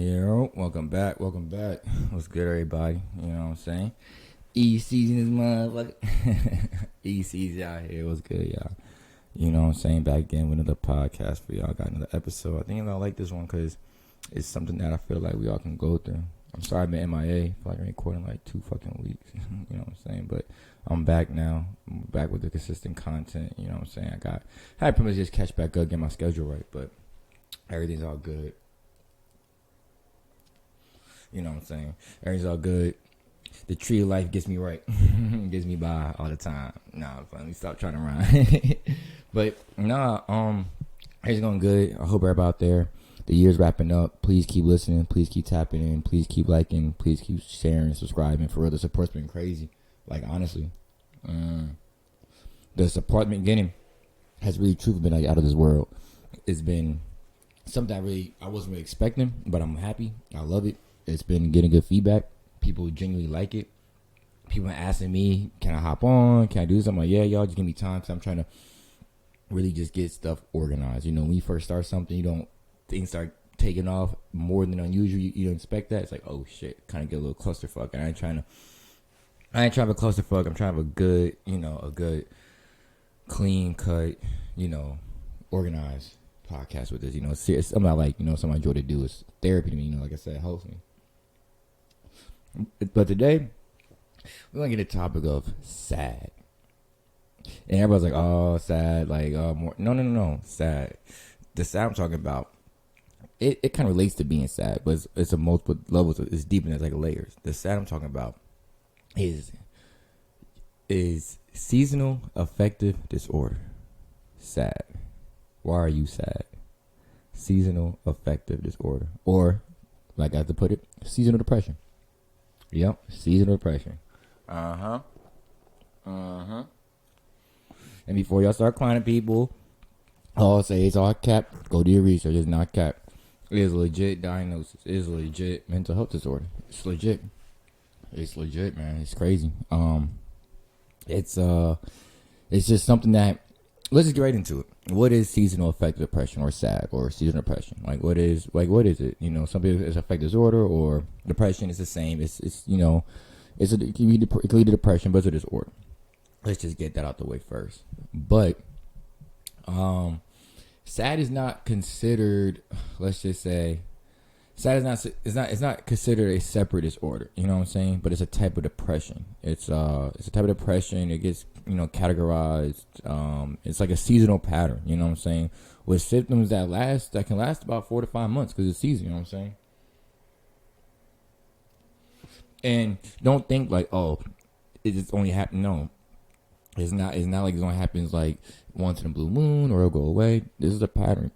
Yeah, welcome back. What's good, everybody? You know what I'm saying? ESEEZY is motherfucker. ESEEZY out here. What's good, y'all? You know what I'm saying? Back again with another podcast for y'all. Got another episode. I think I like this one because it's something that I feel like we all can go through. I'm sorry I've been MIA. I feel like I'm recording like 2 fucking weeks. You know what I'm saying? But I'm back now. I'm back with the consistent content. You know what I'm saying? I had pretty much just catch back up, get my schedule right, but everything's all good. You know what I'm saying? Everything's all good. The tree of life gets me right. Gets me by all the time. Nah, let me stop trying to rhyme. But everything's going good. I hope everybody out there. The year's wrapping up. Please keep listening. Please keep tapping in. Please keep liking. Please keep sharing, subscribing. For real, the support's been crazy. Like, honestly. The support I've been getting has really truly been like out of this world. It's been something I wasn't really expecting, but I'm happy. I love it. It's been getting good feedback. People genuinely like it. People are asking me, can I hop on? Can I do something? I'm like, yeah, y'all just give me time because I'm trying to really just get stuff organized. You know, when you first start something, things start taking off more than unusual. You don't expect that. It's like, oh shit, kind of get a little clusterfuck. And I ain't trying to have a clusterfuck. I'm trying to have a good, clean cut, organized podcast with this. Serious. Something I like, something I enjoy to do. Is therapy to me. Like I said, it helps me. But today, we're going to get a topic of sad. And everybody's like, oh, sad. Like, more. No. Sad. The sad I'm talking about, it kind of relates to being sad, but it's a multiple levels. It's deep in it, like layers. The sad I'm talking about is seasonal affective disorder. Sad. Why are you sad? Seasonal affective disorder. Or, like I have to put it, seasonal depression. Yep, seasonal depression. And before y'all start clowning people, I'll say it's all cap. Go do your research. It's not cap. It is a legit diagnosis. It is a legit mental health disorder. It's legit. It's legit, man. It's crazy. It's just something that, let's just get right into it. What is seasonal affective depression or SAD or seasonal depression? What is it? Some people it's affective disorder or depression is the same. It can lead to depression, but it's a disorder. Let's just get that out the way first. But SAD is not considered, let's just say, SAD is not considered a separate disorder. You know what I'm saying? But it's a type of depression. It's a type of depression. It gets categorized. It's like a seasonal pattern. You know what I'm saying? With symptoms that can last about 4 to 5 months because it's season. You know what I'm saying? And don't think like, oh, it just only happened. No, it's not. It's not like it only happens like once in a blue moon or it'll go away. This is a pattern.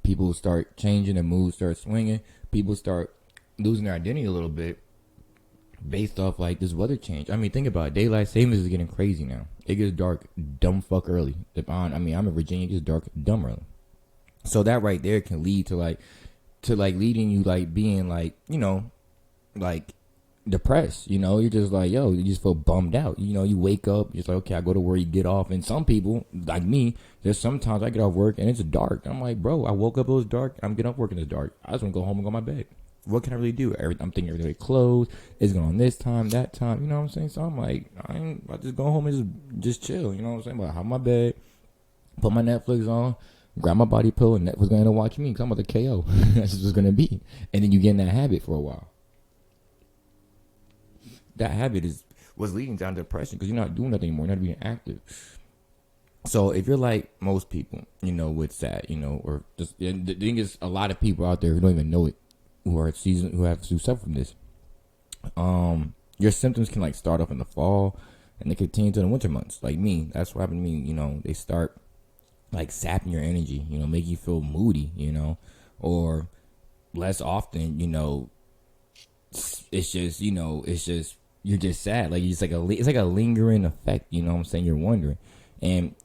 People start changing, the mood starts swinging. People start losing their identity a little bit based off like this weather change. I mean, think about it. Daylight savings is getting crazy now. It gets dark dumb fuck early. I'm in Virginia. It gets dark dumb early. So that right there can lead to leading you like being like depressed. You're just like, yo, you just feel bummed out. You wake up, just like, okay, I go to work, you get off. And some people like me, there's sometimes I get off work and it's dark. I'm like, bro, I woke up, it was dark. I'm getting off work and it's dark. I just want to go home and go to my bed. What can I really do? I'm thinking everything closed. It's going on this time, that time. You know what I'm saying? So I'm like, I just go home and just chill. You know what I'm saying? But I have my bed, put my Netflix on, grab my body pillow, and Netflix going to watch me because I'm about to KO. That's just what's going to be. And then you get in that habit for a while. That habit was leading down to depression because you're not doing nothing anymore. You're not being active. So if you're like most people, with SAD, or just the thing is, a lot of people out there who don't even know it, who suffer from this. Your symptoms can like start off in the fall and they continue to the winter months. Like me, that's what happened to me. They start like sapping your energy, make you feel moody, or less often, it's just you're just sad. Like it's like a lingering effect. You know what I'm saying? You're wondering, and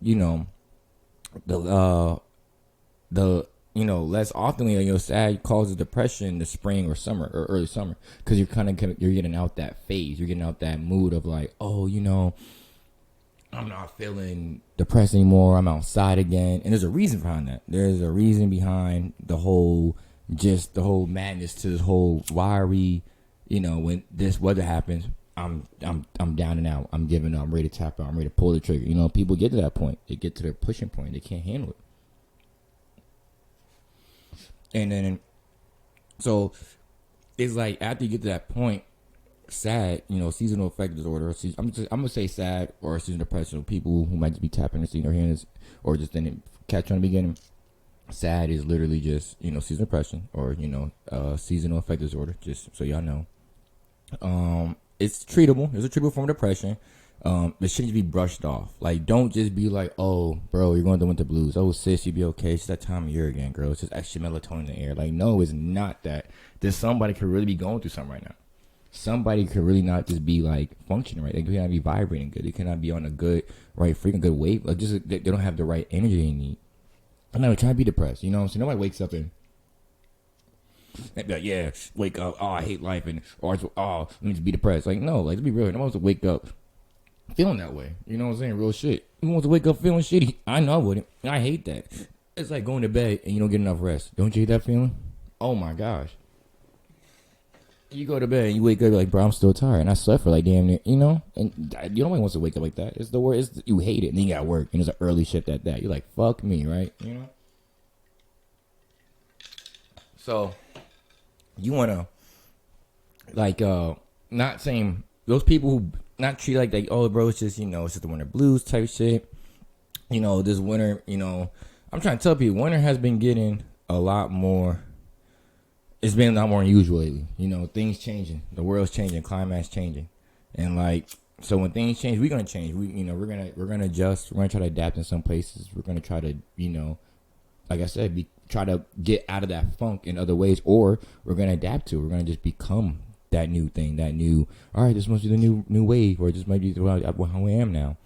less often sad causes depression in the spring or summer or early summer because you're getting out that phase. You're getting out that mood of like, oh, I'm not feeling depressed anymore. I'm outside again, and there's a reason behind that. There's a reason behind the whole just the whole madness to this whole why are we, when this weather happens, I'm down and out. I'm giving up. I'm ready to tap out. I'm ready to pull the trigger. People get to that point. They get to their pushing point. They can't handle it. And then, so it's like after you get to that point, SAD, seasonal affective disorder. I'm gonna say SAD or seasonal depression. People who might just be tapping or seeing their hands or just didn't catch on the beginning. SAD is literally just seasonal depression or seasonal affective disorder. Just so y'all know, it's treatable. It's a treatable form of depression. It shouldn't be brushed off. Like, don't just be like, oh, bro, you're going through winter blues. Oh, sis, you'll be okay. It's that time of year again, girl. It's just extra melatonin in the air. Like, no, it's not that. There's somebody could really be going through something right now. Somebody could really not just be like functioning right. They cannot be vibrating good. They cannot be on a good, right, freaking good wave. Like, just they don't have the right energy they need. I'm not trying to be depressed. You know what I'm saying? Nobody wakes up and they be like, yeah, wake up. Oh, I hate life. Or let me just be depressed. Like, no, like, let's be real. Nobody wants to wake up feeling that way. You know what I'm saying? Real shit. Who wants to wake up feeling shitty? I know I wouldn't. I hate that. It's like going to bed and you don't get enough rest. Don't you hate that feeling? Oh my gosh. You go to bed and you wake up, you're like, bro, I'm still tired. And I slept for like damn near, and nobody wants to wake up like that. It's the worst. You hate it and then you got work and it's an early shift at that. You're like, fuck me, right? So you want to, like, not saying those people who not treat like oh, bro, it's just, it's just the winter blues type shit. This winter, I'm trying to tell people, winter has been getting a lot more. It's been a lot more unusual lately. Things changing. The world's changing. Climate's changing. And like, so when things change, we're gonna change. We're gonna adjust. We're gonna try to adapt in some places. We're gonna try to, like I said, try to get out of that funk in other ways, or we're gonna adapt to it. We're gonna just become that new thing, that new. All right, this must be the new wave, or this might be how I am now.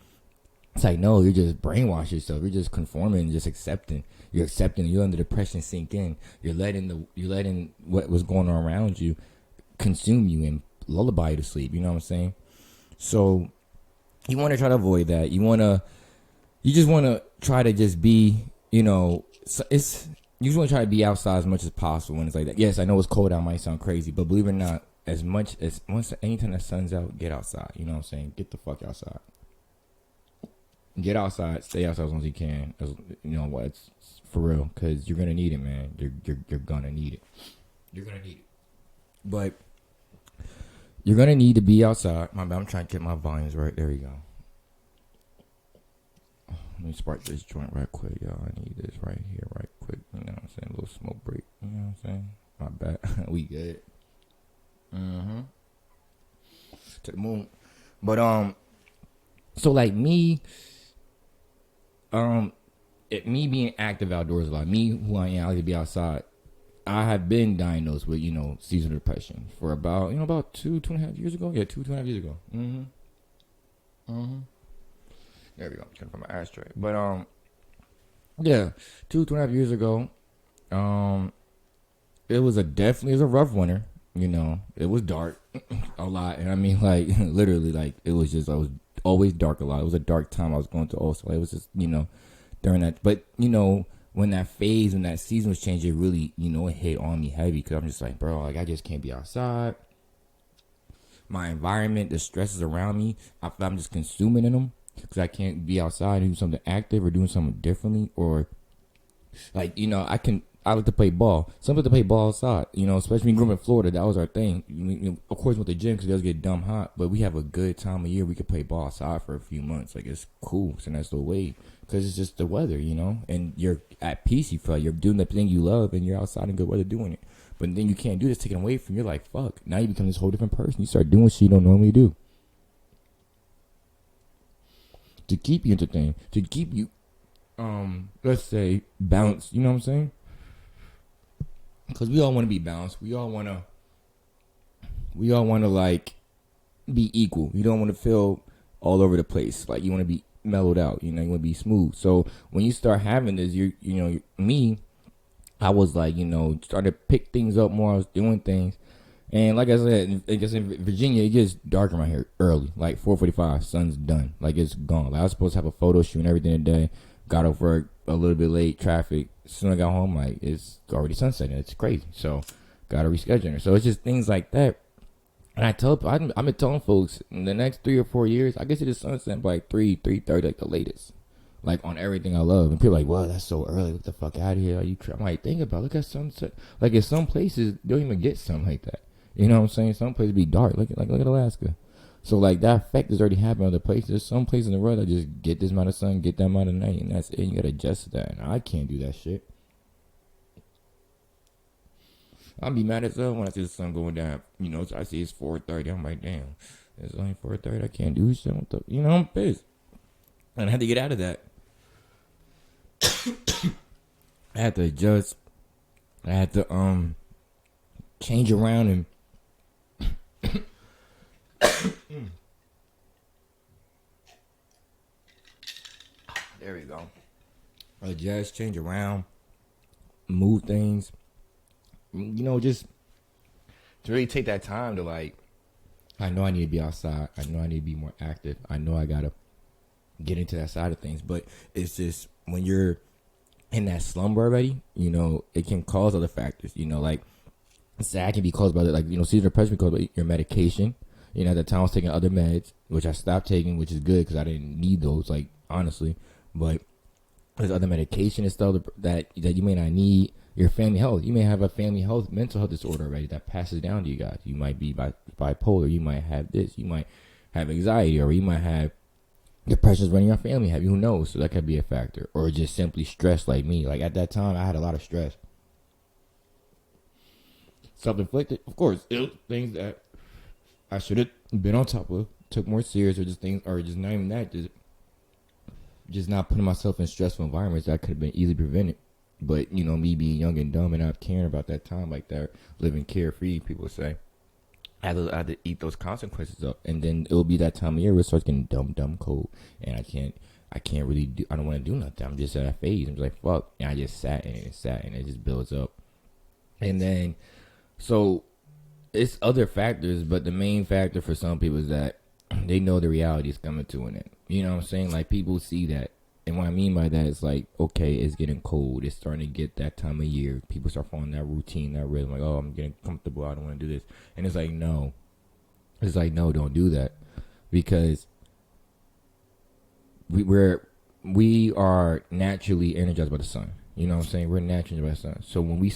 It's like, no, you're just brainwashing yourself. You're just conforming and just accepting. You're accepting. You're letting the depression sink in. You're letting what was going on around you consume you and lullaby you to sleep. You know what I'm saying? So you want to try to avoid that. You just want to try to just be, you just want to try to be outside as much as possible when it's like that. Yes, I know it's cold out. Might sound crazy, but believe it or not, anytime the sun's out, get outside. You know what I'm saying? Get the fuck outside. Get outside, stay outside as long as you can. It's for real, because you're gonna need it, man. You're gonna need it. You're gonna need it. But you're gonna need to be outside. I'm trying to get my volumes right. There we go. Let me spark this joint right quick, y'all. I need this right here, right quick. You know what I'm saying? A little smoke break. You know what I'm saying? My bad. We good. To the moon. But so like me. Me being active outdoors a lot, me who I am, I like to be outside. I have been diagnosed with, seasonal depression for about 2.5 years ago. Yeah, 2.5 years ago. There we go. Turn from my ashtray. But yeah, 2.5 years ago. It was a rough winter. It was dark a lot, and I mean, like, literally, like, I was always dark a lot. It was a dark time I was going through also. It was just, during that. But, when that phase, when that season was changing, it really, it hit on me heavy. Because I'm just like, bro, like, I just can't be outside. My environment, the stresses around me, I feel I'm just consuming in them. Because I can't be outside and do something active or doing something differently. Or, like, I like to play ball. Some people play ball outside, especially when we grew up in Florida. That was our thing. Of course, with the gym, because it does get dumb hot. But we have a good time of year. We could play ball outside for a few months. Like, it's cool. It's a nice little wave. Because it's just the weather, And you're at peace. You feel like you're doing the thing you love. And you're outside in good weather doing it. But then you can't do this, taken away from you. You're like, fuck. Now you become this whole different person. You start doing shit you don't normally do. To keep you entertained. To keep you, let's say, balanced. You know what I'm saying? Because we all want to be balanced. We all want to like be equal. You don't want to feel all over the place. Like, you want to be mellowed out. You want to be smooth. So when you start having this, me, I was like, started to pick things up more. I was doing things. And like I said, I guess in Virginia, it gets dark around here early. Like 4:45, sun's done. Like, it's gone. Like, I was supposed to have a photo shoot and everything today. Got off work a little bit late, traffic, As soon as I got home, like, it's already sunset, and it's crazy. So, gotta reschedule her. So, it's just things like that. And I've been telling folks, in the next 3 or 4 years, I guess it is sunset by like 3:30, like the latest. Like, on everything I love. And people are like, well, that's so early. Get the fuck out of here. Are you I'm like, think about it. Look at sunset. Like, in some places, they don't even get something like that. You know what I'm saying? Some places be dark. Look at Alaska. So, like, that effect is already happening in other places. There's some places in the world that just get this amount of sun, get that amount of night, and that's it. You gotta adjust to that. And I can't do that shit. I'll be mad as hell when I see the sun going down. You know, so I see it's 4:30. I'm like, damn, it's only 4:30. I can't do shit. You know, I'm pissed. And I had to get out of that. I had to adjust. I had to change around and there we go. Adjust, change around, move things. You know, just to really take that time to, like, I know I need to be outside. I know I need to be more active. I know I gotta get into that side of things. But it's just when you're in that slumber already, you know, it can cause other factors. You know, like, SAD can be caused by, like, you know, seasonal depression can be caused by your medication. You know, at the time I was taking other meds, which I stopped taking, which is good because I didn't need those, like, honestly. But there's other medication and stuff that you may not need. Your family health. You may have a family health, mental health disorder already that passes down to you guys. You might be bipolar. You might have this. You might have anxiety, or you might have depression running your family. Who knows? So that could be a factor, or just simply stress, like me. Like, at that time, I had a lot of stress, self-inflicted, of course. Things that I should have been on top of, took more serious, or just things, or just not even that, just not putting myself in stressful environments that could have been easily prevented. But, you know, me being young and dumb and not caring about that time like that, living carefree, people say, I had to eat those consequences up. And then it'll be that time of year where it starts getting dumb cold. And I can't really do, I don't want to do nothing. I'm just at that phase. I'm just like, fuck. And I just sat and it just builds up. And then, so it's other factors, but the main factor for some people is that they know the reality is coming to an end. You know what I'm saying? Like, people see that. And what I mean by that is, like, okay, it's getting cold. It's starting to get that time of year. People start following that routine, that rhythm. Like, oh, I'm getting comfortable. I don't want to do this. And it's like, no. It's like, no, don't do that. Because we are naturally energized by the sun. You know what I'm saying? We're naturally energized by the sun. So when we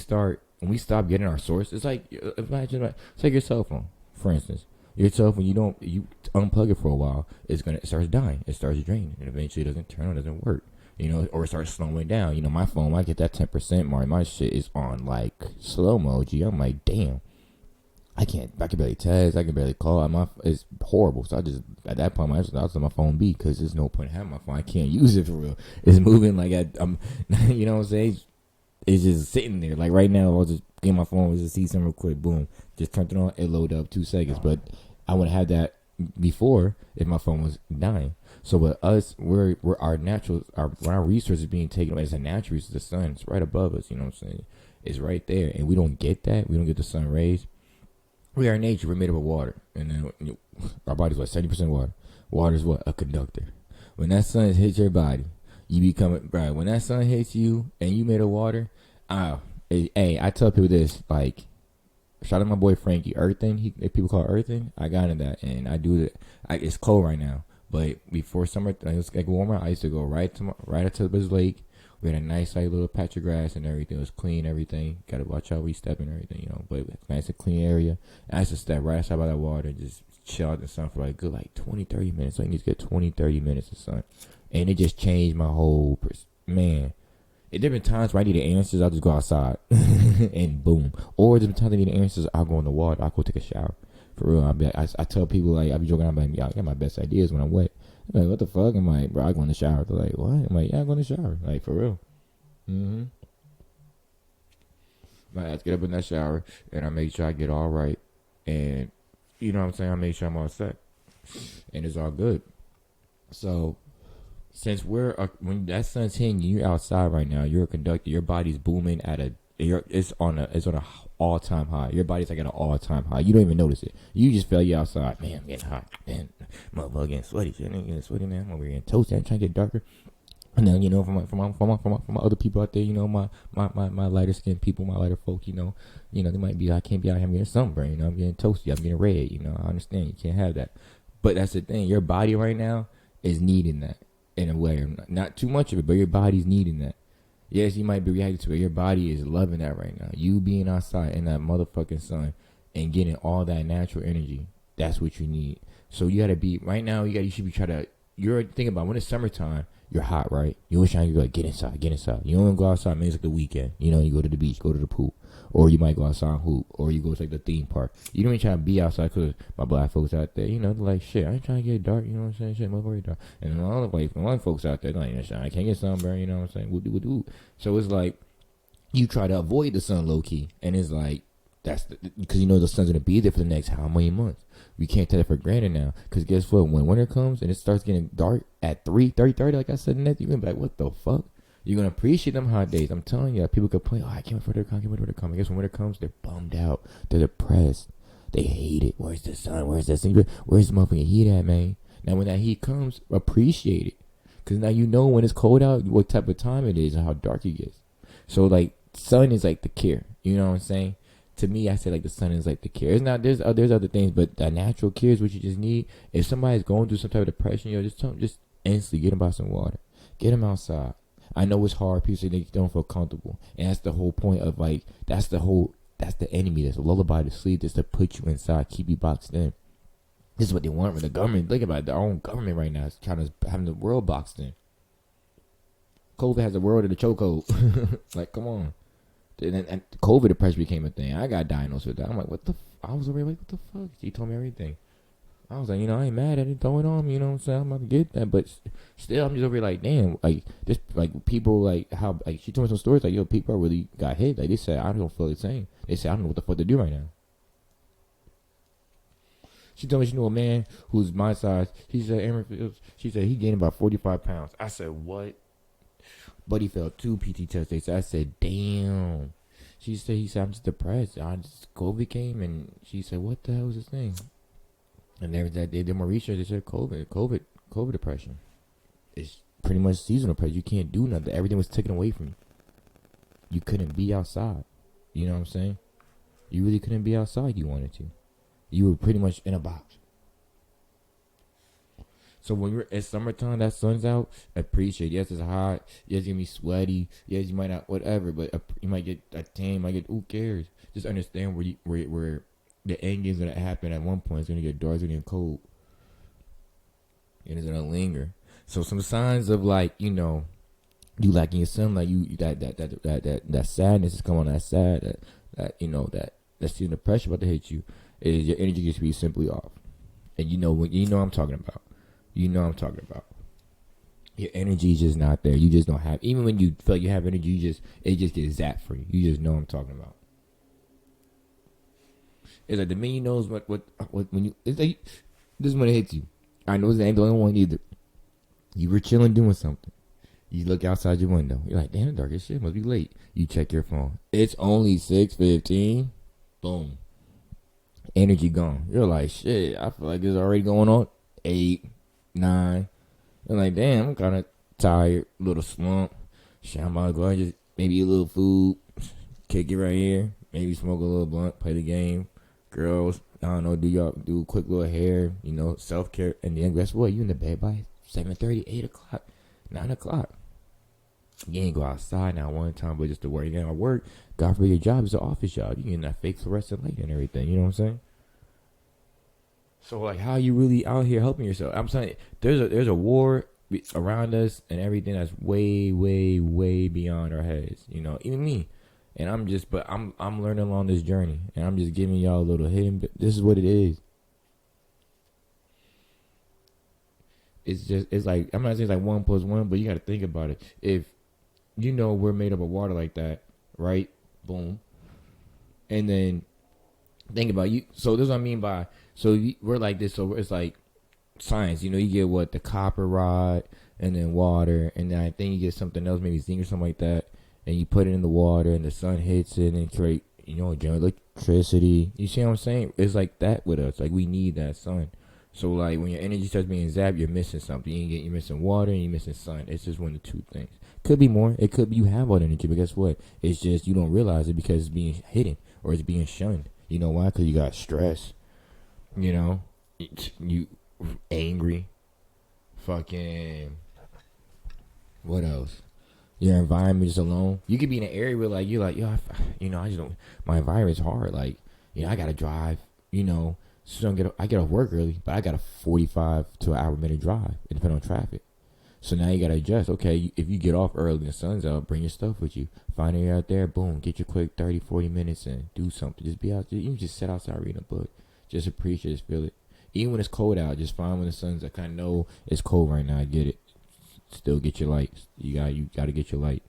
stop getting our source, it's like, imagine, it's like your cell phone, for instance. Your cell phone, you unplug it for a while, it starts dying, it starts draining, and eventually it doesn't turn on, it doesn't work, you know, or it starts slowing down. You know, my phone, I get that 10% mark, my shit is on, like, slow-mo, I'm like, damn, I can barely text, I can barely call, it's horrible. So I just, at that point, I just let my phone be, because there's no point in having my phone, I can't use it for real. It's moving like I'm, you know what I'm saying? It's just sitting there. Like, right now, I'll just get my phone, just see something real quick, boom, just turned it on, it loaded up 2 seconds. But I would have had that before if my phone was dying. So with us, we're our natural, our resources being taken away. It's a natural resource. The sun, it's right above us. You know what I'm saying? It's right there, and we don't get that. We don't get the sun rays. We are nature. We're made up of water, and then our body's what, 70% water. Water is what, a conductor. When that sun hits your body, you become, bro. When that sun hits you and you made of water, hey, I tell people this, like, shout out to my boy Frankie, earthing. People call it earthing. I got into that, and I do it. It's cold right now, but before summer, it was like warmer. I used to go right up to the lake. We had a nice, like, little patch of grass and everything. It was clean, everything. Got to watch out where you step and everything, you know. But it was nice and clean area. And I used to step right outside by that water and just chill out in the sun for like good, like 20, 30 minutes. So I need to get 20, 30 minutes of sun. And it just changed my whole, man. At different times where I need the answers, I'll just go outside and boom. Or different times I need the answers, I'll go in the water. I'll go take a shower. For real, I tell people, like, I be joking, I'm like, yeah, I got my best ideas when I'm wet. I'm like, what the fuck? I'm like, bro, I go in the shower. They're like, what? I'm like, yeah, I go in the shower. Like, for real. I have to get up in that shower, and I make sure I get all right. And, you know what I'm saying? I make sure I'm all set. And it's all good. So, since when that sun's hitting you, you're outside right now, you're a conductor, your body's booming it's on a all-time high. Your body's like at an all-time high. You don't even notice it. You just feel you outside. Man, I'm getting hot. Man, motherfucker getting sweaty. Shit, I'm getting sweaty, man. I'm over here getting toasty. I'm trying to get darker. And then, for my other people out there, my lighter skinned people, my lighter folk, they might be, I can't be out here getting sunburn, I'm getting toasty, I'm getting red, I understand, you can't have that. But that's the thing, your body right now is needing that in a way. Not too much of it, but your body's needing that. Yes, you might be reacting to it. Your body is loving that right now. You being outside in that motherfucking sun and getting all that natural energy. That's what you need. So you gotta be right now. You should be trying to. You're thinking about when it's summertime. You're hot, right? You always trying to go like, get inside, get inside. You don't even go outside. Maybe it's like the weekend. You go to the beach, go to the pool, or you might go outside and hoop, or you go to like the theme park. You don't even try to be outside because my black folks out there, they're like, shit, I ain't trying to get dark. You know what I'm saying? Shit, motherfucker dark. And a lot of white folks out there, like, I can't get sunburn. You know what I'm saying? Woo. So it's like you try to avoid the sun low key, and it's like that's because the sun's gonna be there for the next how many months. We can't take it for granted now. Because guess what? When winter comes and it starts getting dark at 3:30, like I said, you're going to be like, what the fuck? You're going to appreciate them hot days. I'm telling you, people complain, I can't wait for winter to come. I guess when winter comes, they're bummed out. They're depressed. They hate it. Where's the sun? Where's the motherfucking heat at, man? Now, when that heat comes, appreciate it. Because now you know when it's cold out, what type of time it is and how dark it gets. So, like, sun is like the cure. You know what I'm saying? To me, I say like the sun is like the cure. It's not. There's other things, but the natural cure is what you just need. If somebody's going through some type of depression, just instantly get them by some water, get them outside. I know it's hard. People say they don't feel comfortable, and that's the whole point of like that's the enemy. That's a lullaby to sleep. Just to put you inside, keep you boxed in. This is what they want from the government. Think about it. Their own government right now is trying to having the world boxed in. COVID has the world in a chokehold. Like, come on. And COVID depression became a thing. I got diagnosed with that. I'm like, what the I was already like, what the fuck? She told me everything. I was like, I ain't mad at it. Throw it on me, you know what I'm saying? I'm about to get that. But still, I'm just over here like, damn. Like, this, like, people, like, how, like, she told me some stories, like, people really got hit. Like, they said, I don't feel the same. They said, I don't know what the fuck to do right now. She told me she knew a man who's my size. She said, she said, he gained about 45 pounds. I said, what? But he failed 2 PT tests. I said, damn. He said, I'm just depressed. COVID came, and she said, what the hell is this thing? And they did more research. They said COVID depression. It's pretty much seasonal depression. You can't do nothing. Everything was taken away from you. You couldn't be outside. You know what I'm saying? You really couldn't be outside. You wanted to. You were pretty much in a box. So when it's summertime, that sun's out, appreciate it. Yes, it's hot. Yes, it's going to be sweaty. Yes, you might not, whatever, but you might get a tan, you might get, who cares? Just understand where the end game's going to happen at one point. It's going to get dark, it's going to get cold. And it's going to linger. So some signs of like, you lacking your sunlight, that sadness is coming on, that sad, that seeing pressure about to hit you, is your energy gets to be simply off. And I'm talking about. You know what I'm talking about. Your energy is just not there. You just don't have. Even when you feel like you have energy, it just gets zapped for you. You just know what I'm talking about. It's like the minute knows what when you. It's like this is when it hits you. I know it ain't the only one either. You were chilling doing something. You look outside your window. You're like, damn, the dark as shit. Must be late. You check your phone. It's only 6:15. Boom. Energy gone. You're like, shit. I feel like it's already going on 8, 9. I'm like, damn, I'm kind of tired. A little slump. Shit, I'm about to go and just maybe eat a little food. Kick it right here. Maybe smoke a little blunt. Play the game. Girls, I don't know, do a quick little hair, self-care. And then guess what? You in the bed by 7:30, 8 o'clock, 9 o'clock. You ain't go outside now one time, but just to work. You gotta work. God forbid your job is an office job. You getting that fake fluorescent light and everything. You know what I'm saying? So like, how you really out here helping yourself? I'm saying there's a war around us and everything that's way, way, way beyond our heads. Even me, and I'm learning along this journey, and I'm just giving y'all a little hidden. This is what it is. It's like, I'm not saying it's like 1 + 1, but you got to think about it. If we're made up of water like that, right? Boom, and then think about you. So this is what I mean by. So we're like this. So it's like science. You get the copper rod and then water, and then I think you get something else, maybe zinc or something like that, and you put it in the water, and the sun hits it and create generate electricity. You see what I'm saying? It's like that with us. Like we need that sun. So like when your energy starts being zapped, you're missing something. You're missing water and you're missing sun. It's just one of the two things. Could be more. It could be you have all the energy, but guess what? It's just you don't realize it because it's being hidden or it's being shunned. You know why? Because you got stress. You know, you angry. Fucking. What else? Your environment is alone. You could be in an area where like you're like, yo, I just don't. My environment's hard. Like, I gotta drive. So I get off work early, but I got a 45 to an hour minute drive. It depends on traffic. So now you gotta adjust. Okay, if you get off early and the sun's out, bring your stuff with you. Find it out there. Boom, get your quick 30, 40 minutes and do something. Just be out there. You can just sit outside reading a book. Just appreciate it, just feel it. Even when it's cold out, just find when the sun's. I kind of know it's cold right now. I get it. Still get your lights. You gotta get your light.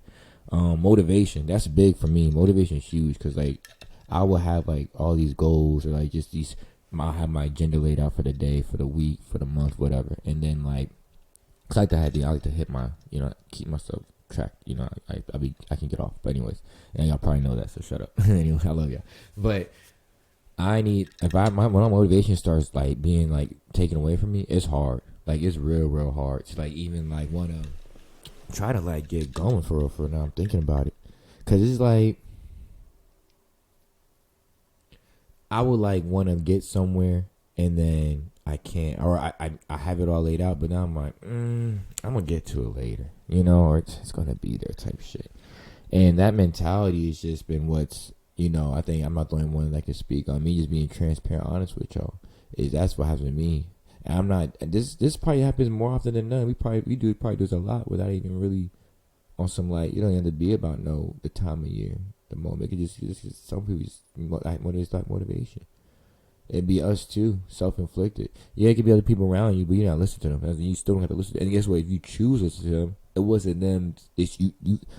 Motivation. That's big for me. Motivation is huge because like I will have like all these goals or like just these. I'll have my agenda laid out for the day, for the week, for the month, whatever. And then like, cause I like to hit my, keep myself tracked. I can get off. But anyways, and y'all probably know that, so shut up. Anyway, I love y'all. But when my motivation starts like being like taken away from me, it's hard. Like it's real hard to like even like want to try to like get going for real. For now, I'm thinking about it, cause it's like I would like want to get somewhere and then I can't, or I have it all laid out, but now I'm like, I'm gonna get to it later, or it's gonna be there type shit. And that mentality has just been what's, I think I'm not the only one that can speak on me just being transparent, honest with y'all. That's what happens to me. And I'm not. This probably happens more often than none. We probably do this a lot without even really on some like. You don't have to be about the time of year, the moment. It could just some people just motivation. It'd be us too, self-inflicted. Yeah, it could be other people around you, but you're not listening to them. You still don't have to listen. And guess what? If you choose to listen to them, it wasn't them. It's you.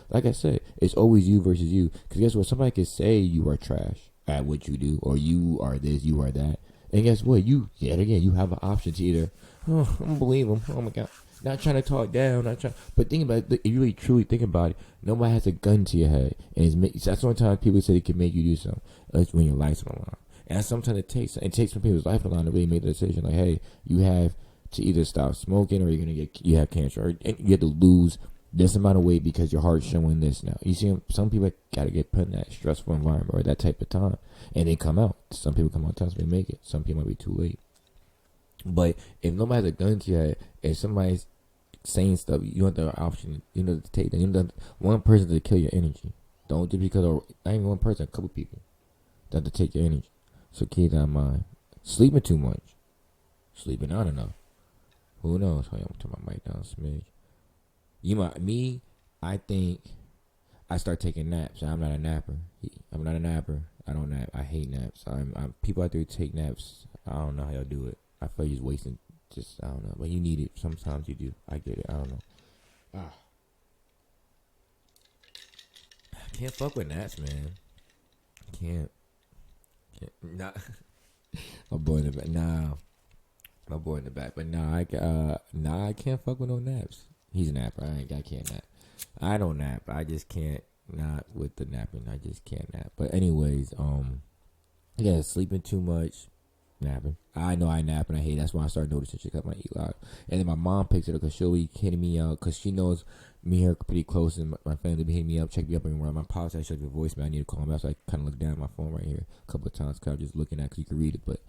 Like I said, it's always you versus you. Because guess what? Somebody could say you are trash at what you do, or you are this, you are that. And guess what? You have an option to either, I don't believe them. Oh my God. Not trying to talk down, but think about it. If you really truly think about it, nobody has a gun to your head. And that's the only time people say it can make you do something. That's when your life's on the line. And sometimes it takes some people's life on the line to really make the decision. Like, hey, you have to either stop smoking or you have cancer. Or you have to lose this amount of weight because your heart's showing this now. You see, some people got to get put in that stressful environment or that type of time. And they come out. Some people come out times they make it. Some people might be too late. But if nobody has a gun to your head, if somebody's saying stuff, you want the option, to take that. You don't one person to kill your energy. Don't just because of, not even one person, a couple people that have to take your energy. So keep that in mind. Sleeping too much. Sleeping not enough. Who knows? Hold on, I'm turn my mic down a smidge. I think I start taking naps. I'm not a napper. I don't nap. I hate naps. People out there who take naps. I don't know how y'all do it. I feel you're just wasting. I don't know. But you need it. Sometimes you do. I get it. I don't know. I can't fuck with naps, man. Can't. Nah. My boy in the back. My boy in the back. But I can't fuck with no naps. He's a napper. I can't nap. I don't nap. I just can't. Not with the napping. I just can't nap. But anyways, sleeping too much. Napping. I know I nap and I hate it. That's why I started noticing shit because I eat a lot. And then my mom picks it up because she'll be hitting me out because she knows me and her pretty close and my family be hitting me up, check me up and my policy actually the voicemail. I need to call them out, so I kind of look down at my phone right here a couple of times because I'm just looking at because you can read it, but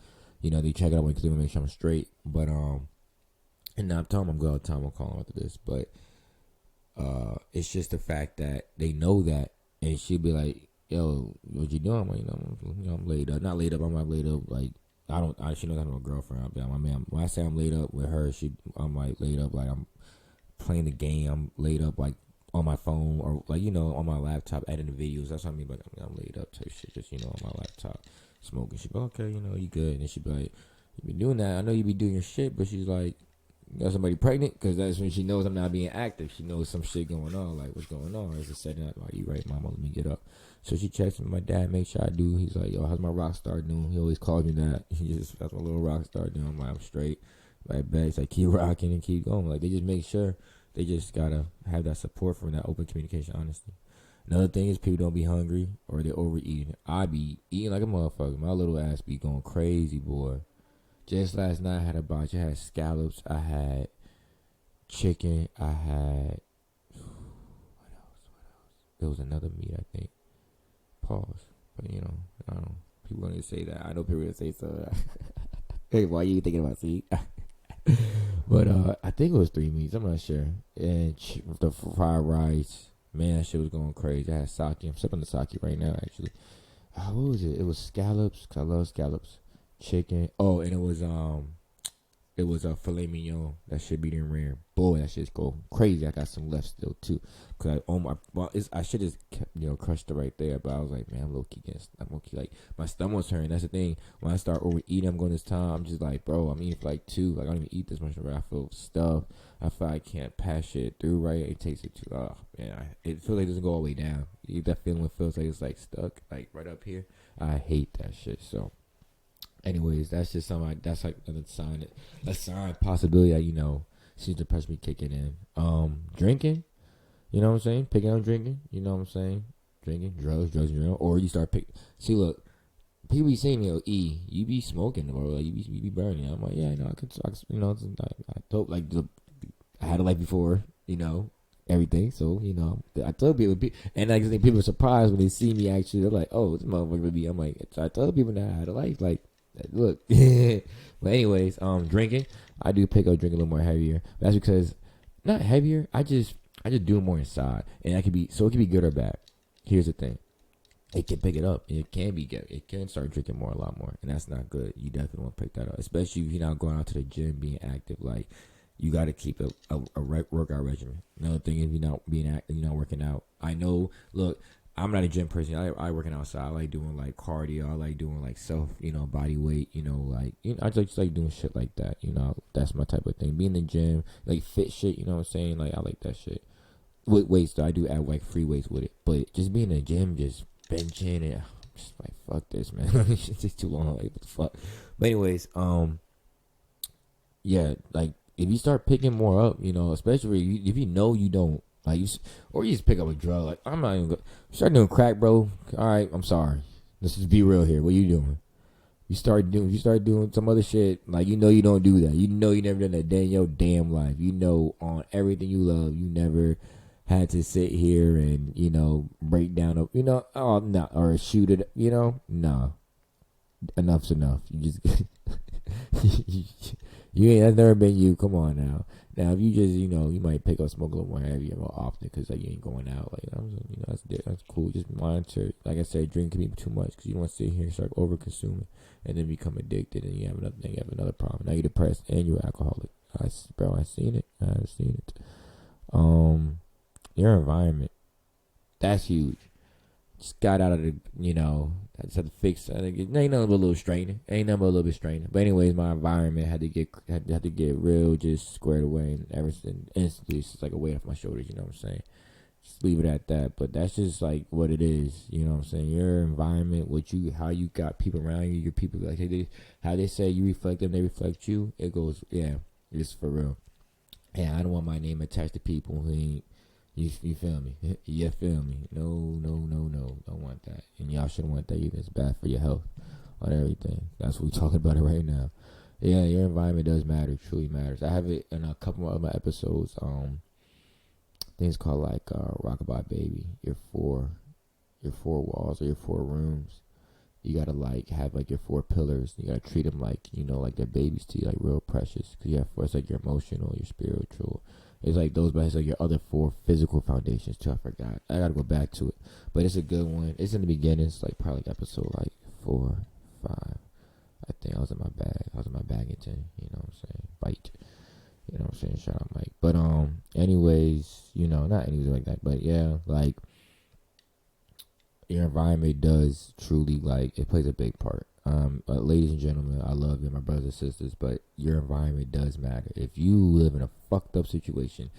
they check it out when you make sure I'm straight. But and now I'm telling them I'm going all the time. I'm calling after this, but it's just the fact that they know that, and she'll be like, "Yo, what you doing?" I'm like, I'm laid up. Not laid up. I'm not laid up. Like she knows I have no girlfriend. I'll be like, when I say I'm laid up with her, I'm like laid up like I'm playing the game. I'm laid up like on my phone or like on my laptop editing videos. That's what I mean. But I'm laid up type shit. Just on my laptop smoking. She be okay. You good. And she be like, you been doing that? I know you be doing your shit, but she's like, got somebody pregnant? Because that's when she knows I'm not being active. She knows some shit going on. Like, what's going on? Is it setting up? Like, you right, mama? Let me get up. So she checks with my dad, make sure I do. He's like, yo, how's my rock star doing? He always calls me that. That's my little rock star doing. I'm like, I'm straight. Like, bags, like, keep rocking and keep going. Like, they just make sure. They just gotta have that support from that open communication, honestly. Another thing is people don't be hungry or they're overeating. I be eating like a motherfucker. My little ass be going crazy, boy. Just last night I had a bunch. I had scallops. I had chicken. I had what else? There was another meat, I think. Pause. But I don't know. People gonna say that. I know people gonna say so. Hey, why are you thinking about see? But I think it was 3 meats. I'm not sure. And the fried rice. Man, that shit was going crazy. I had sake. I'm sipping the sake right now, actually. What was it? It was scallops. 'Cause I love scallops. Chicken. Oh, and it was a filet mignon. That shit be in rare. Boy, that shit's go crazy. I got some left still too. Cause I should just crushed it right there. But I was like, man, I'm low key like my stomach's hurting. That's the thing. When I start overeating, I'm going this time. I'm just like, bro, I'm eating for like 2. Like I don't even eat this much. I feel stuffed. I feel I can't pass shit through right. It takes it too. Oh man, it feels like it doesn't go all the way down. That feeling feels like it's like stuck, like right up here. I hate that shit. So. Anyways, that's just something. That's like a sign possibility that seems to press me kicking in. Drinking, you know what I'm saying? Picking up drinking, you know what I'm saying? Drinking, drugs, or you start pick. See, look, people be saying, E, you be smoking, or like you be burning. I'm like, yeah, I can talk. I told I had a life before, everything. So I told people, and I think people are surprised when they see me. Actually, they're like, oh, this motherfucker be. I'm like, I told people that I had a life, like. Look, but anyways, drinking. I do pick up drinking a little more heavier. That's because not heavier. I just do it more inside, and it can be good or bad. Here's the thing: it can pick it up. It can be good. It can start drinking a lot more, and that's not good. You definitely want to pick that up, especially if you're not going out to the gym, being active. Like you got to keep a workout regimen. Another thing, if you're not being active, you're not working out. I know. Look. I'm not a gym person. I working outside. I like doing like cardio. I like doing like self, body weight. I just like doing shit like that. That's my type of thing. Being in the gym, like fit shit. You know what I'm saying? Like I like that shit. With weights, though, I do add like free weights with it. But just being in the gym, just benching and just like fuck this, man. It's just too long. Like what the fuck. But anyways, yeah, like if you start picking more up, especially if you know you don't. Like or you just pick up a drug. Like I'm not even gonna start doing crack, bro. All right, I'm sorry. Let's just be real here. What you doing? You start doing some other shit. Like you don't do that. You never done that day in your damn life. On everything you love, you never had to sit here and break down oh no or shoot it. No. Enough's enough. You just that's never been you. Come on now. Now, if you just, you might pick up smoke a little more heavy more often because like you ain't going out. Like that's cool. Just monitor. Like I said, drink can be too much because you don't want to sit here and start over consuming and then become addicted and you have another problem. Now you're depressed and you're alcoholic. I've seen it. I've seen it. Your environment. That's huge. Just got out of the, I just had to fix. Ain't nothing but a little straining. Ain't nothing but a little bit straining. But anyways, my environment had to get real, just squared away, and everything instantly. It's just like a weight off my shoulders. You know what I'm saying? Just leave it at that. But that's just like what it is. You know what I'm saying? Your environment, how you got people around you, your people like how they say you reflect them, they reflect you. It goes, yeah, it's for real. And I don't want my name attached to people who ain't. You feel me? You feel me? No. Don't want that. And y'all shouldn't want that either. It's bad for your health on everything. That's what we're talking about it right now. Yeah, your environment does matter. It truly matters. I have it in a couple of my episodes. Things called like Rockabye Baby. Your four walls or your 4 rooms. You gotta like have like your 4 pillars. You gotta treat them like like they're babies to you, like real precious. Cause you have 4. It's like your emotional, your spiritual. It's like those, but it's like your other 4 physical foundations too. I forgot. I gotta go back to it, but it's a good one. It's in the beginning. It's like probably like episode like 4, 5. I think I was in my Baggington. You know what I'm saying? Bite. You know what I'm saying? Shout out Mike. But anyways, not anything like that. But yeah, like your environment does truly it plays a big part. Ladies and gentlemen, I love you, my brothers and sisters, but your environment does matter. If you live in a fucked up situation,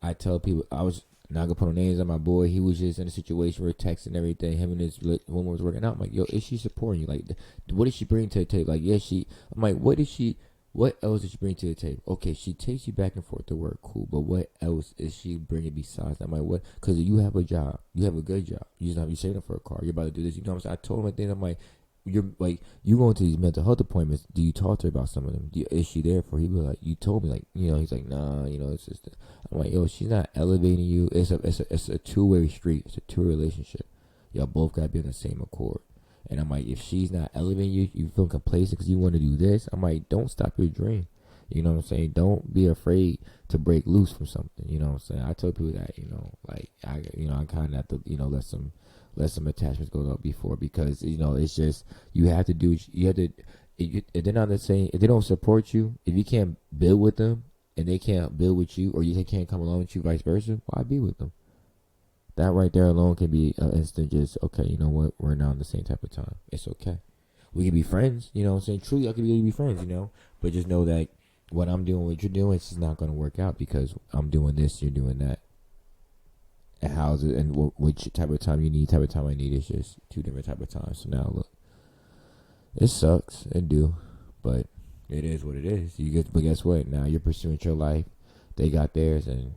I tell people, I was not gonna put no names on my boy. He was just in a situation where texting everything. Him and his woman was working out. I'm like, yo, is she supporting you? Like, what did she bring to the table? Like, yeah, I'm like, what else did she bring to the table? Okay, she takes you back and forth to work, cool. But what else is she bringing besides that? I'm like, what? Because you have a job. You have a good job. You're saving up for a car. You're about to do this. You know what I'm saying? I told him things. I'm like, you're like, you go into these mental health appointments. Do you talk to her about some of them? Is she there for? He be like, you told me, like, he's like, nah, it's just. I'm like, yo, she's not elevating you. It's a 2-way street. It's a 2-way relationship. Y'all both gotta be on the same accord. And I'm like, if she's not elevating you, you feel complacent because you want to do this. I'm like, don't stop your dream. You know what I'm saying? Don't be afraid to break loose from something. You know what I'm saying? I tell people that, like I kind of have to, let some attachments go up before, because it's just, you have to do, if they're not the same, if they don't support you, if you can't build with them and they can't build with you, or they can't come along with you, vice versa, why be with them? That right there alone can be an instant just, okay, you know what, we're not on the same type of time. It's okay. We can be friends, you know what I'm saying? Truly, I can be friends, but just know that what I'm doing, what you're doing, it's just not going to work out, because I'm doing this, you're doing that. And how's it, and which type of time you need, type of time I need, is just 2 different type of times. So now look, it sucks, it do, but it is what it is. But guess what? Now you're pursuing your life, they got theirs, and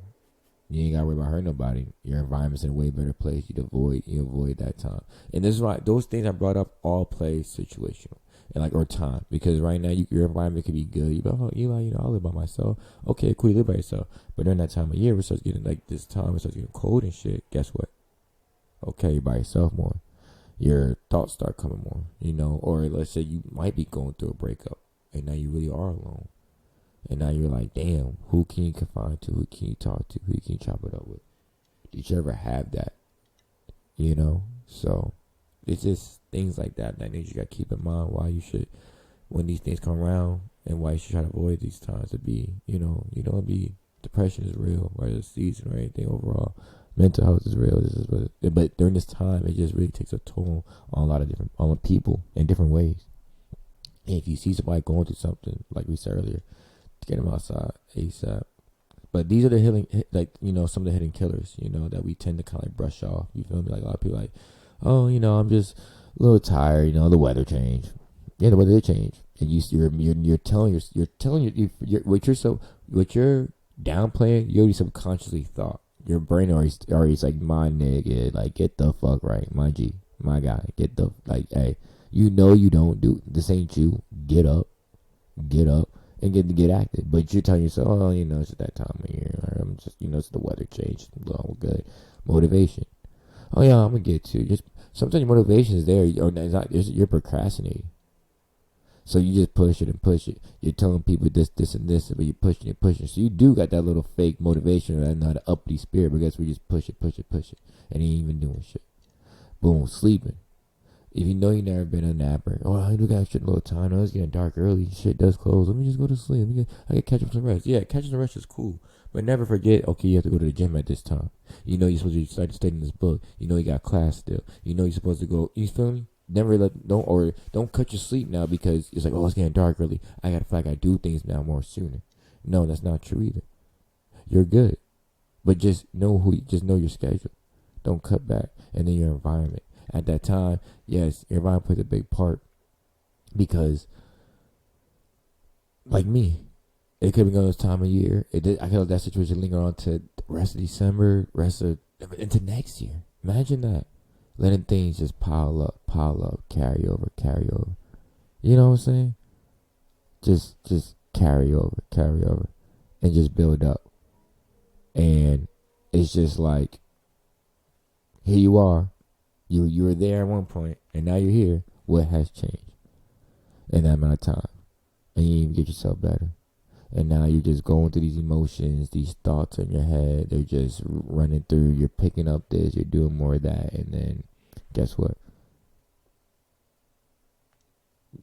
you ain't got to worry about hurting nobody. Your environment's in a way better place. You avoid that time. And this is why those things I brought up all play situational, and or time. Because right now your environment could be good. You go, Eli, I live by myself. Okay, cool, you live by yourself. But during that time of year, it starts getting this time, it starts getting cold and shit. Guess what? Okay, you're by yourself more. Your thoughts start coming more. Or let's say you might be going through a breakup, and now you really are alone. And now you're like, damn, who can you confide to? Who can you talk to? Who can you chop it up with? Did you ever have that? So it's just things like that you got to keep in mind why you should, when these things come around, and why you should try to avoid these times to be, you don't be, depression is real, whether it's season or anything overall. Mental health is real. But during this time, it just really takes a toll on on people in different ways. And if you see somebody going through something, like we said earlier, get them outside ASAP. But these are the healing, some of the hidden killers, that we tend to kind of brush off. You feel me? Like a lot of people like, oh, I'm just a little tired. The weather changed. Yeah, the weather did change, and you're telling what you're downplaying. You already subconsciously thought. Your brain already is like, my nigga, like, get the fuck right, my G, my guy, hey, you don't do this, ain't you? Get up. And get active, but you're telling yourself, oh, it's just that time of year. I'm just, it's the weather change. Well, good motivation. Oh yeah, I'm gonna get to. Just sometimes your motivation is there, or it's not. You're procrastinating. So you just push it. You're telling people this, and this, but you're pushing. So you do got that little fake motivation and not an uppity spirit, but guess we just push it, and you ain't even doing shit. Boom, sleeping. If you never been a napper, I do got shit a little time. It's getting dark early. Shit does close. Let me just go to sleep. I can catch up some rest. Yeah, catching the rest is cool. But never forget, okay, you have to go to the gym at this time. You're supposed to start studying this book. You got class still. You're supposed to go. You feel me? Never don't cut your sleep now because it's like, it's getting dark early. I gotta do things now more sooner. No, that's not true either. You're good. But just know your schedule. Don't cut back. And then your environment. At that time, yes, your environment plays a big part, because, like me, it could have been this time of year. I could let that situation linger on to the rest of December, into next year. Imagine that. Letting things just pile up, carry over. You know what I'm saying? Just carry over, and just build up. And it's just like, here you are. You were there at one point, and now you're here. What has changed in that amount of time? And you even get yourself better. And now you're just going through these emotions, these thoughts in your head. They're just running through. You're picking up this. You're doing more of that. And then, guess what?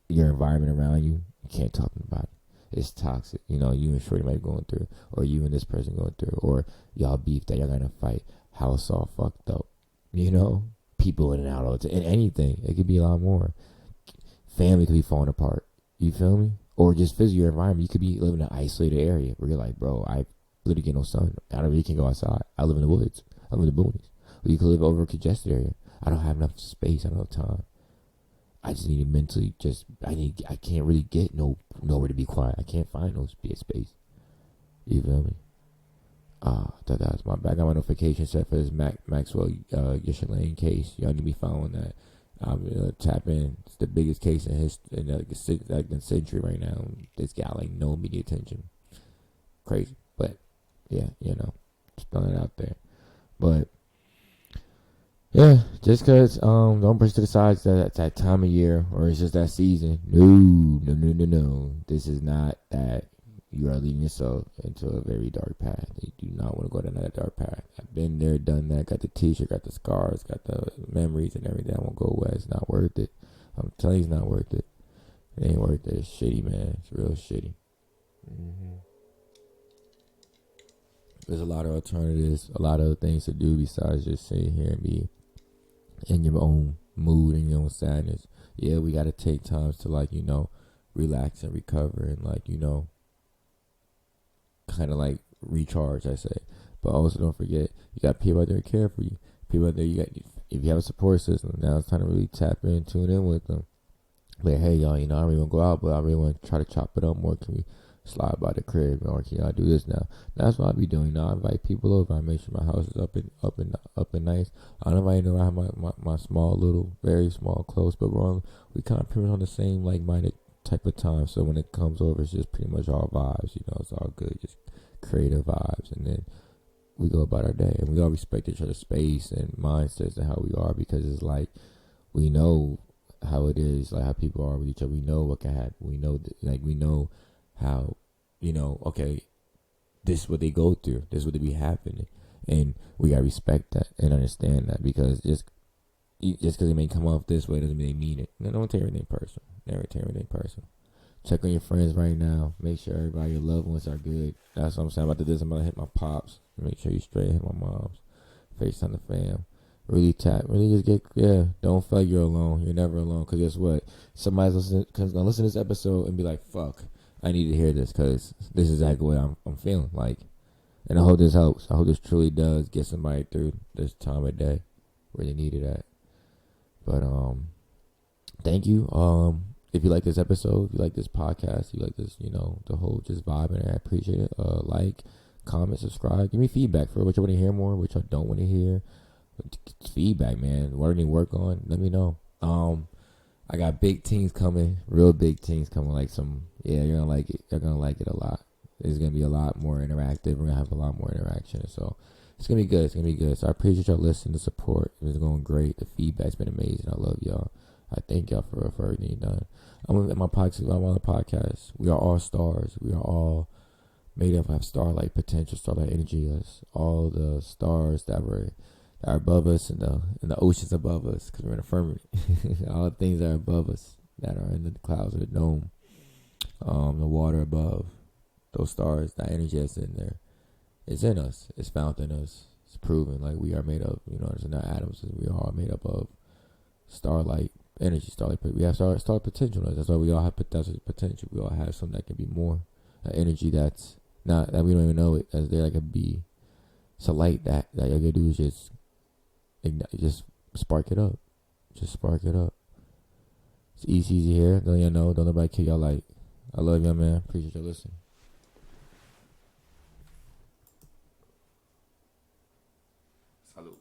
Your environment around you, you can't talk about it. It's toxic. You and Shorty might be going through, or you and this person going through, or y'all beef that y'all gonna fight. House all fucked up. People in and out all the time. And anything. It could be a lot more. Family could be falling apart. You feel me? Or just physical environment. You could be living in an isolated area where you're like, bro, I literally get no sun. I don't really can go outside. I live in the woods. I live in the boonies. Or you could live over a congested area. I don't have enough space. I don't have time. I just need to mentally I can't really get nowhere to be quiet. I can't find no space. You feel me? That was my bad. I got my notification set for this Maxwell Yeshalane case. Y'all need to be following that. I'm gonna tap in. It's the biggest case in history, in the century right now. This got like no media attention. Crazy, but yeah, just throwing it out there. But yeah, just cause don't push to the sides that it's that time of year or it's just that season. No. This is not that. You are leading yourself into a very dark path. You do not want to go down that dark path. I've been there, done that. Got the t-shirt, got the scars, got the memories and everything. I won't go away. It's not worth it. I'm telling you, it's not worth it. It ain't worth it. It's shitty, man. It's real shitty. There's a lot of alternatives, a lot of things to do besides just sitting here and be in your own mood and your own sadness. Yeah, we got to take times to relax and recover and kind of recharge, I say. But also don't forget, you got people out there to care for you. People out there, if you have a support system, now it's time to really tap in, tune in with them. Like, hey, y'all, I really want to go out, but I really want to try to chop it up more. Can we slide by the crib, or can y'all do this now? That's what I be doing now. I invite people over. I make sure my house is up and nice. I don't invite them around my small little, very small, close, but we kind of pretty much on the same like-minded type of time. So when it comes over, it's just pretty much all vibes. It's all good, just creative vibes, and then we go about our day, and we all respect each other's space and mindsets and how we are, because it's like we know how it is, like how people are with each other. We know what can happen. We know we know how okay, this is what they go through. This is what they be happening, and we gotta respect that and understand that, because just because it may come off this way doesn't mean they mean it. No, don't take everything personal. Never take everything personal. Check on your friends right now. Make sure everybody, your loved ones, are good. That's what I'm saying about this. I'm about to hit my pops. Make sure you straight. Hit my mom's. FaceTime the fam. Really tap. Really just don't feel like you're alone. You're never alone. Because guess what? Somebody's going to listen to this episode and be like, fuck, I need to hear this, because this is exactly what I'm feeling like. And I hope this helps. I hope this truly does get somebody through this time of day where they need it at. But thank you. If you like this episode, if you like this podcast, you like this, the whole just vibe, and I appreciate it. Like, comment, subscribe. Give me feedback for what you want to hear more, what you don't want to hear. Feedback, man. What do you work on? Let me know. I got big things coming, real big things coming. You're gonna like it. You're gonna like it a lot. It's gonna be a lot more interactive. We're gonna have a lot more interaction. So it's gonna be good. It's gonna be good. So I appreciate y'all listening, the support. It's going great. The feedback's been amazing. I love y'all. I thank y'all for everything you've done. I'm on the podcast. We are all stars. We are all made up, have starlight potential, starlight energy. Us, all the stars that are above us, and the oceans above us, because we're in a firmament. All the things that are above us, that are in the clouds or the dome, the water above, those stars, that energy that's in there, it's in us. It's found in us. It's proven. Like, we are made up. It's not atoms. We are all made up of starlight energy. Starlight. We have star potential. That's why we all have potential. We all have something that can be more. An energy that's not, that we don't even know it as there. That could be. It's a light that all you gotta do is just ignite, just spark it up. Just spark it up. It's ESEEZY here. Don't you know? Don't nobody kill y'all light. I love y'all, man. Appreciate you listening. Salud.